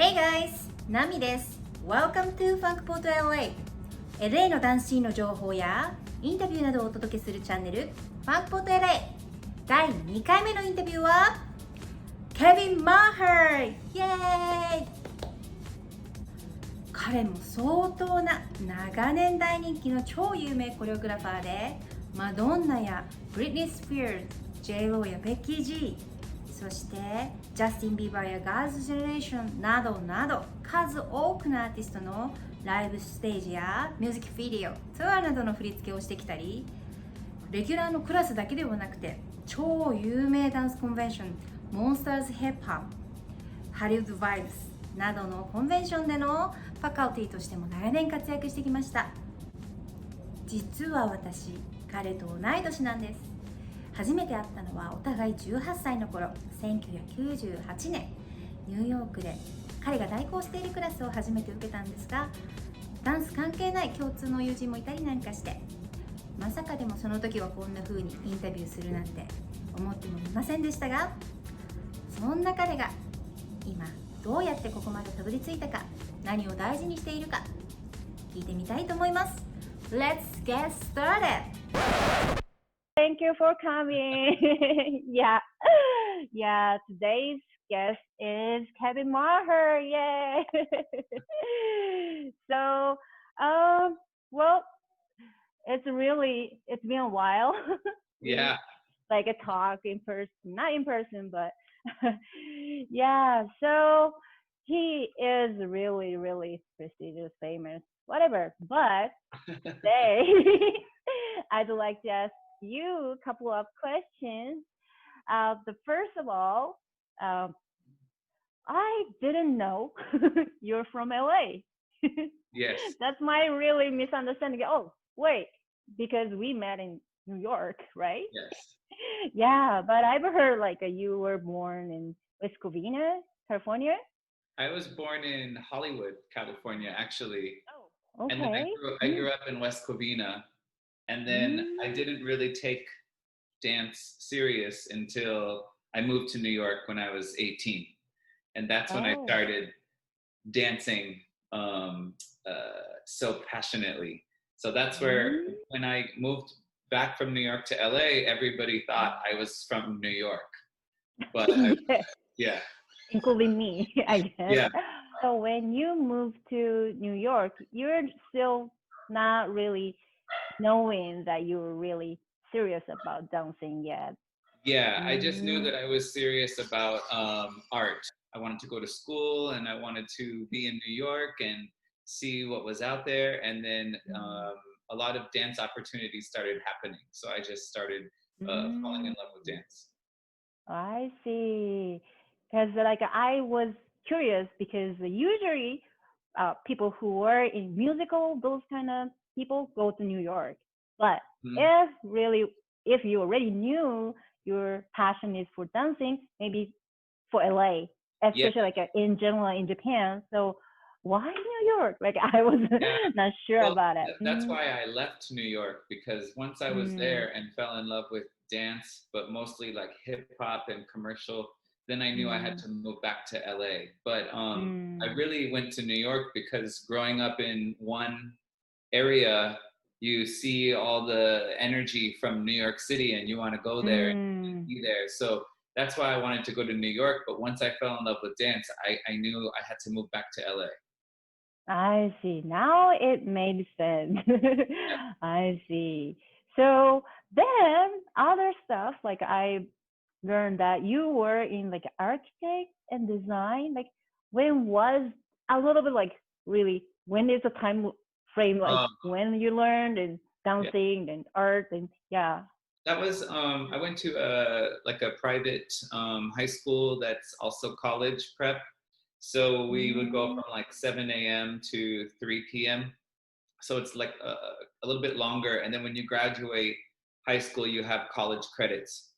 Hey guys! ナミです。Welcome to FunkportLA! LA のダンスシーンの情報やインタビューなどをお届けするチャンネル FunkportLA! 第2回目のインタビューはケビン・マーハー！イエーイ！彼も相当な長年大人気の超有名コレオグラファーでマドンナやブリトニー・スピアーズ、J.Lo やベッキー・G、そしてジャスティン・ビーバーやガールズ・ジェネレーションなどなど数多くのアーティストのライブステージやミュージックビデオ、ツアーなどの振り付けをしてきたり、レギュラーのクラスだけではなくて超有名ダンスコンベンション、モンスターズ・ヒップホップ、ハリウッド・バイブスなどのコンベンションでのファカルティとしても長年活躍してきました。実は私、彼と同い年なんです。初めて会ったのはお互い18歳の頃、1998年ニューヨークで彼が代行しているクラスを初めて受けたんですが、ダンス関係ない共通の友人もいたりなんかして、まさかでもその時はこんな風にインタビューするなんて思ってもみませんでしたが、そんな彼が今どうやってここまでたどり着いたか、何を大事にしているか聞いてみたいと思います。 Let's get started! Thank you for coming. yeah. Today's guest is Kevin Maher. Yay! So, well, it's been a while. Yeah. Like a talk in person, not in person, but yeah. So he is really, really prestigious, famous, whatever. But today, I'd like to ask you a couple of questions. The first of all, I didn't know you're from LA. Yes. That's my really misunderstanding. Oh, wait, because we met in New York, right? Yes. Yeah, but I've heard like you were born in West Covina, California. I was born in Hollywood, California, actually. Oh, okay. And then I grew up in West Covina. And then I didn't really take dance serious until I moved to New York when I was 18. And that's when I started dancing so passionately. So that's where, when I moved back from New York to LA, everybody thought I was from New York. But yeah. Including me, I guess. Yeah. So when you moved to New York, you're still not really knowing that you were really serious about dancing yet. Yeah, I just knew that I was serious about art. I wanted to go to school and I wanted to be in New York and see what was out there. And then a lot of dance opportunities started happening. So I just started falling in love with dance. I see. Because like I was curious because usually people who are in musical, those kind of people go to New York. But if you already knew your passion is for dancing, maybe for LA, especially like in general in Japan. So why New York? Like I was not sure about it. That's why I left New York, because once I was there and fell in love with dance, but mostly like hip hop and commercial, then I knew I had to move back to LA. But I really went to New York because growing up in one area, you see all the energy from New York City and you want to go there and be there. So that's why I wanted to go to New York. But once I fell in love with dance, I knew I had to move back to LA. I see. Now it made sense. I see. So then other stuff, like I learned that you were in like architect and design. Like when was a little bit like really, when is the time frame like when you learned and dancing and art and That was I went to a private high school that's also college prep. So we would go from like 7 a.m. to 3 p.m. So it's like a little bit longer. And then when you graduate high school, you have college credits.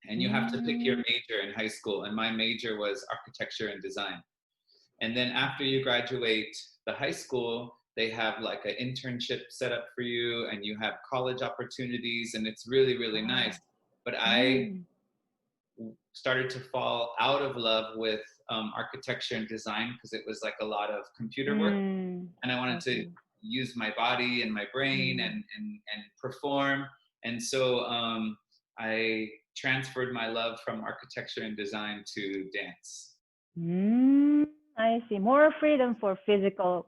And you have to pick your major in high school. And my major was architecture and design. And then after you graduate the high school, they have like an internship set up for you and you have college opportunities and it's really, really nice. But I started to fall out of love with architecture and design because it was like a lot of computer work, and I wanted to use my body and my brain and perform. And so I transferred my love from architecture and design to dance. I see. More freedom for physical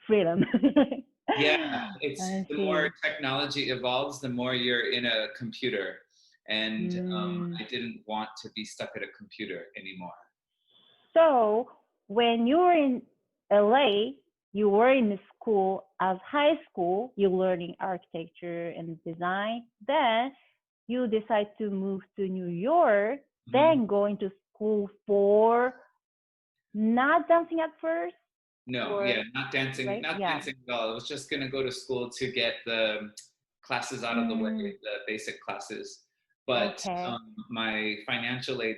freedom. Yeah, it's the more technology evolves, the more you're in a computer. And I didn't want to be stuck at a computer anymore. So when you were in LA, you were in school as high school, you're learning architecture and design. Then you decide to move to New York, then going to school for not dancing at first? No, not dancing, right? Dancing at all. I was just going to go to school to get the classes out of the way, the basic classes. But my financial aid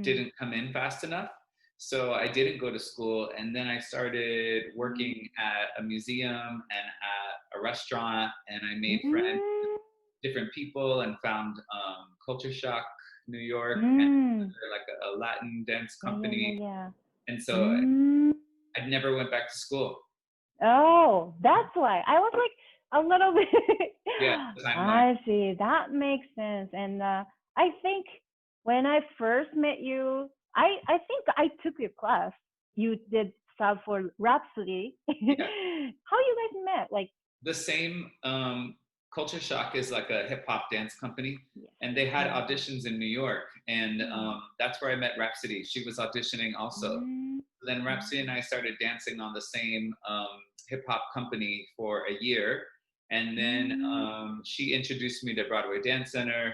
didn't come in fast enough. So I didn't go to school. And then I started working at a museum and at a restaurant. And I made friends with different people and found Culture Shock New York, and like a Latin dance company. And so I never went back to school. Oh, that's why. I was like a little bit. I see. That makes sense. And I think when I first met you, I think I took your class. You did stuff for Rhapsody. How you guys met? Like the same. Culture Shock is like a hip hop dance company, and they had auditions in New York, and that's where I met Rhapsody. She was auditioning also. Then Rhapsody and I started dancing on the same hip hop company for a year, and then she introduced me to Broadway Dance Center,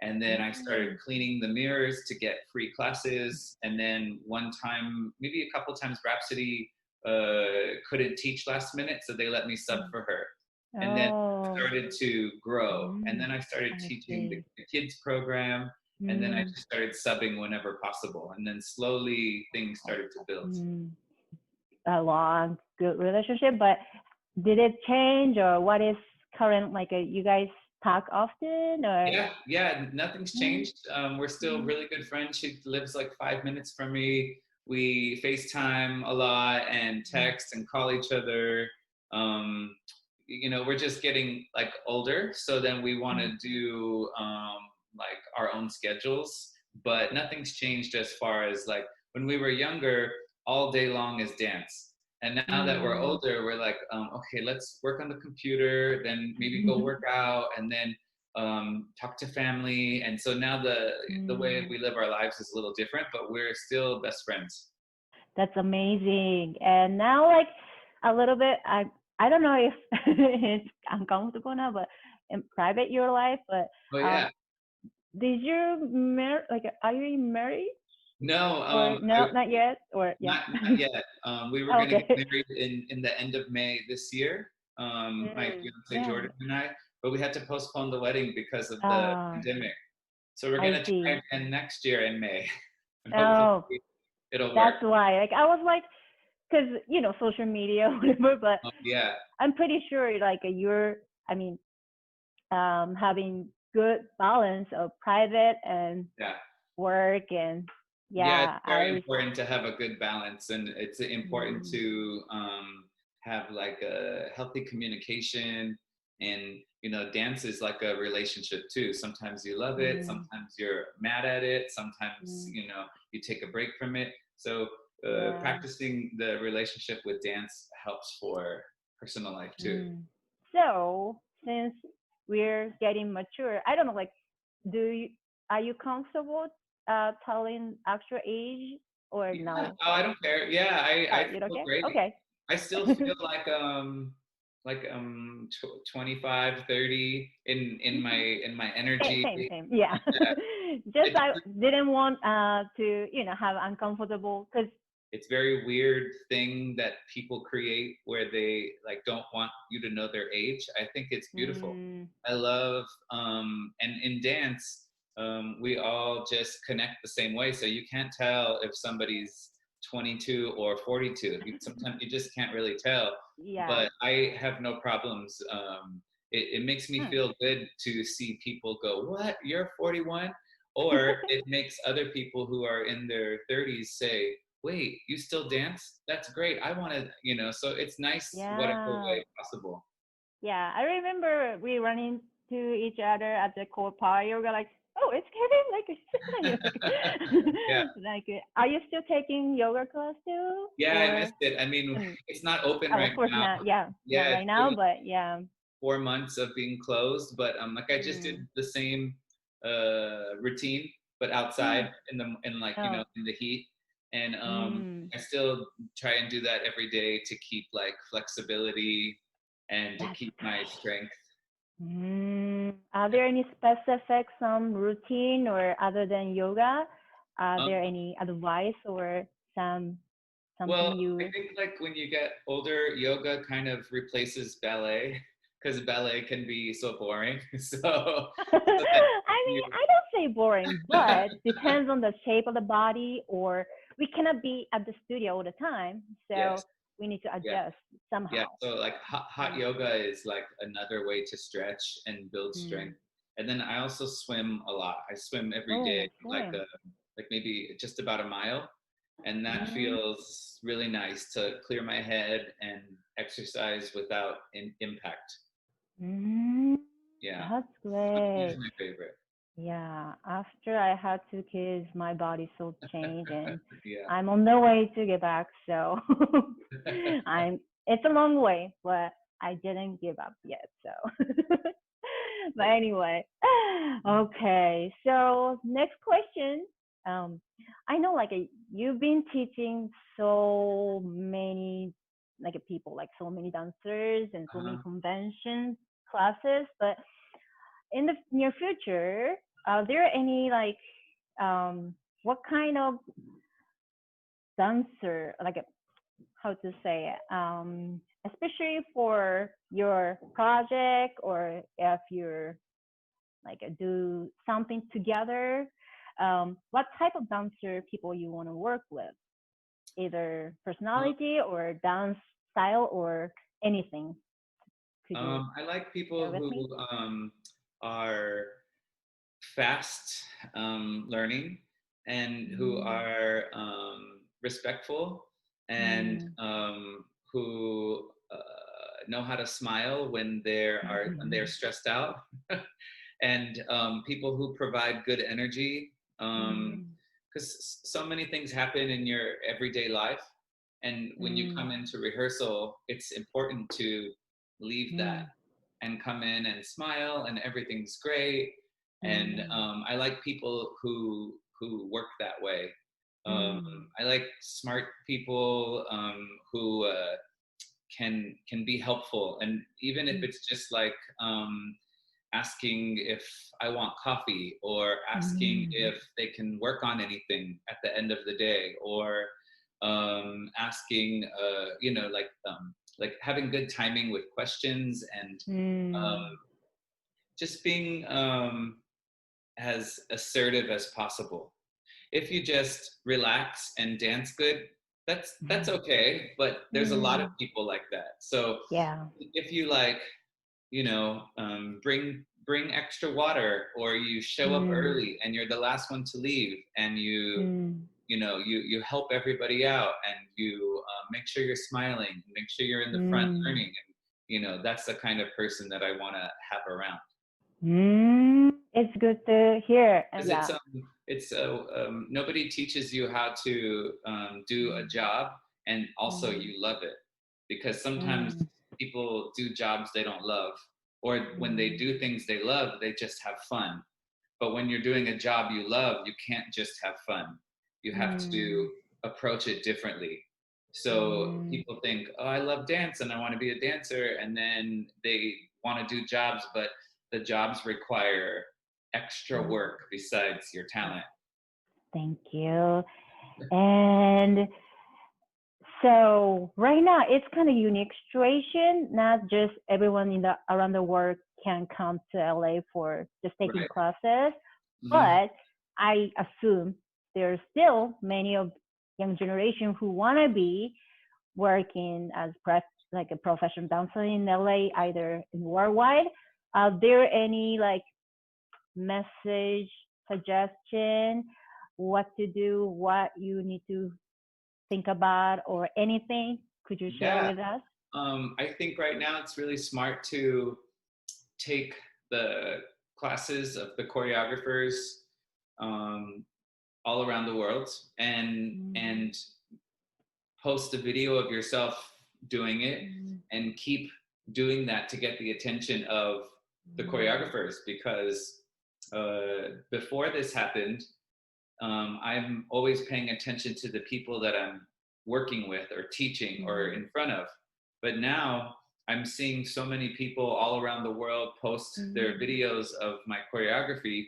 and then I started cleaning the mirrors to get free classes. And then one time, maybe a couple times, Rhapsody couldn't teach last minute, so they let me sub for her. And then it started to grow, and then I started teaching the kids program, and then I just started subbing whenever possible, and then slowly things started to build. A long, good relationship, but did it change, or what is current? Like, you guys talk often, or? Yeah, nothing's changed. We're still really good friends. She lives like 5 minutes from me. We FaceTime a lot and text and call each other. You know, we're just getting like older, so then we want to do like our own schedules, but nothing's changed as far as like when we were younger, all day long is dance. And now that we're older, we're like, okay, let's work on the computer, then maybe go work out, and then talk to family. And so now the way we live our lives is a little different, but we're still best friends. That's amazing. And now, like, a little bit, I don't know if it's uncomfortable now, but in private your life, but did you marry, like, are you married? No, not yet, or not yet. We were going to get married in the end of May this year, my fiance Jordan and I, but we had to postpone the wedding because of the pandemic. So we're going to try again next year in May. And hopefully it'll work. That's why, like, I was like, because, you know, social media, whatever, but I'm pretty sure, like, you're, I mean, having good balance of private and work, and it's very important to have a good balance, and it's important to have like a healthy communication. And you know, dance is like a relationship too. Sometimes you love it, sometimes you're mad at it, sometimes you know, you take a break from it. So practicing the relationship with dance helps for personal life too. So since we're getting mature, I don't know, like, are you comfortable telling actual age or no? Oh, I don't care. Yeah, I feel great. Okay. I still feel like 25, 30 in my energy. Same. Yeah. Just I didn't want to, you know, have uncomfortable, because it's very weird thing that people create where they like don't want you to know their age. I think it's beautiful. I love and in dance we all just connect the same way, so you can't tell if somebody's 22 or 42. Sometimes you just can't really tell. But I have no problems. It makes me feel good to see people go, what, you're 41? or it makes other people who are in their 30s say, wait, you still dance? That's great. I want to, so it's nice whatever way possible. Yeah, I remember we run into each other at the core power yoga, like, oh, it's Kevin, Yeah. like, are you still taking yoga class too? Yeah, I missed it. I mean, it's not open right of course now. not. Yeah, not right now, but yeah. 4 months of being closed, but like I just did the same routine, but outside in the heat, and I still try and do that every day to keep like flexibility and to keep my strength. Are there any specific routine or other than yoga? Are there any advice or something I think like when you get older, yoga kind of replaces ballet because ballet can be so boring. So I mean, I don't say boring, but depends on the shape of the body, or we cannot be at the studio all the time. So we need to adjust somehow. Yeah, so like hot yoga is like another way to stretch and build strength. And then I also swim a lot. I swim every day, like maybe just about a mile. And that feels really nice to clear my head and exercise without impact. Yeah. That's great. It's my favorite. Yeah, after I had 2 kids, my body so changed, and I'm on the way to get back. So it's a long way, but I didn't give up yet. So, but anyway, okay. So next question. I know like you've been teaching so many people, like so many dancers and so many convention classes, but in the near future, are there any what kind of dancer, how to say it, especially for your project, or if you're do something together, what type of dancer people you want to work with, either personality or dance style or anything? I like people who are fast learning and who are respectful and who know how to smile when they're stressed out and people who provide good energy because so many things happen in your everyday life, and when you come into rehearsal, it's important to leave that and come in and smile and everything's great. And I like people who work that way. I like smart people who can be helpful, and even if it's just like asking if I want coffee, or asking if they can work on anything at the end of the day, or asking like having good timing with questions, and just being as assertive as possible. If you just relax and dance good, that's okay, but there's a lot of people like that. So if you bring extra water, or you show up early and you're the last one to leave, and you help everybody out, and you make sure you're smiling, make sure you're in the front learning, and that's the kind of person that I want to have around. It's good to hear. It's nobody teaches you how to do a job and also you love it, because sometimes people do jobs they don't love, or when they do things they love, they just have fun. But when you're doing a job you love, you can't just have fun. You have to approach it differently. So people think, oh, I love dance and I want to be a dancer, and then they want to do jobs, but the jobs require extra work besides your talent. Thank you. And so right now it's kind of unique situation. Not just everyone around the world can come to LA for just taking classes, but I assume there's still many of young generation who want to be working as like a professional dancer in LA, either in worldwide. Are there any like message suggestion, what to do, what you need to think about, or anything? Could you share with us? I think right now it's really smart to take the classes of the choreographers all around the world and post a video of yourself doing it and keep doing that to get the attention of the choreographers, because before this happened, I'm always paying attention to the people that I'm working with or teaching or in front of. But now I'm seeing so many people all around the world post their videos of my choreography,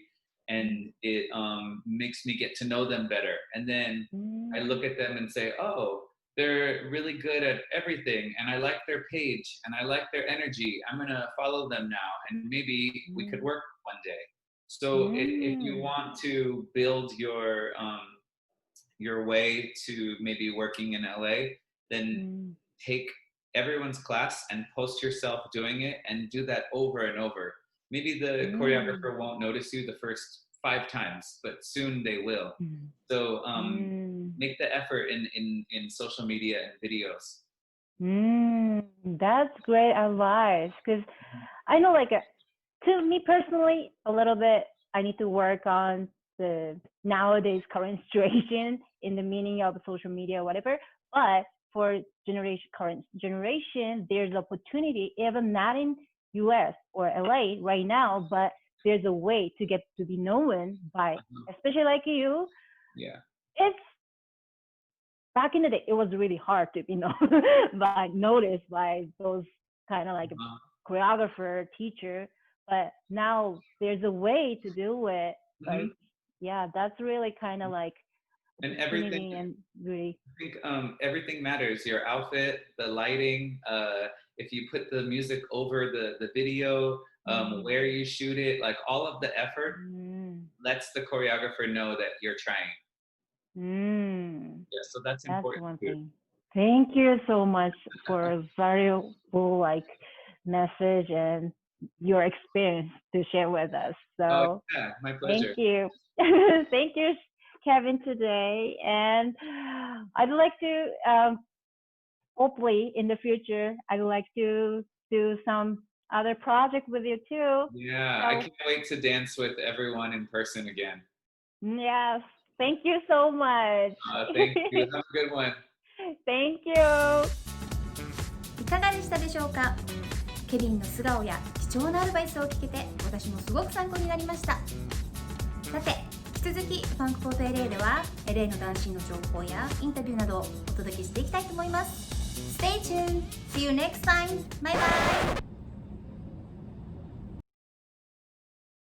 and it makes me get to know them better. And then I look at them and say, oh, they're really good at everything, and I like their page, and I like their energy. I'm gonna follow them now, and maybe we could work one day. So if you want to build your way to maybe working in LA, then take everyone's class and post yourself doing it, and do that over and over. Maybe the choreographer won't notice you the first 5 times, but soon they will. So make the effort in social media and videos. That's great advice, because I know, like, to me personally, a little bit, I need to work on the nowadays current situation in the meaning of social media or whatever. But for current generation, there's opportunity, even not in US or LA right now, but there's a way to get to be known by, especially like you. Yeah. It's back in the day, it was really hard to be known, noticed by those kind of like choreographer, teacher. But now there's a way to do it. Like, yeah, that's really kind of like, and everything. And really, I think everything matters. Your outfit, the lighting. If you put the music over the video, where you shoot it, like all of the effort lets the choreographer know that you're trying. Yeah, so that's important. One thing. Thank you so much for a valuable like message and your experience to share with us. So yeah, my pleasure. Thank you. Thank you, Kevin, today. And I'd like to, hopefully in the future, I'd like to do some other project with you too. Yeah, so, I can't wait to dance with everyone in person again. Yes, thank you so much. Thank you. Have a good one. Thank you. いかがでしたでしょうか。ケビンの素顔や貴重なアドバイスを聞けて私もすごく参考になりました。さて、引き続きFunkportLAでは LA のダンスシーンの情報やインタビューなどをお届けしていきたいと思います。Stay tuned! See you next time! Bye bye!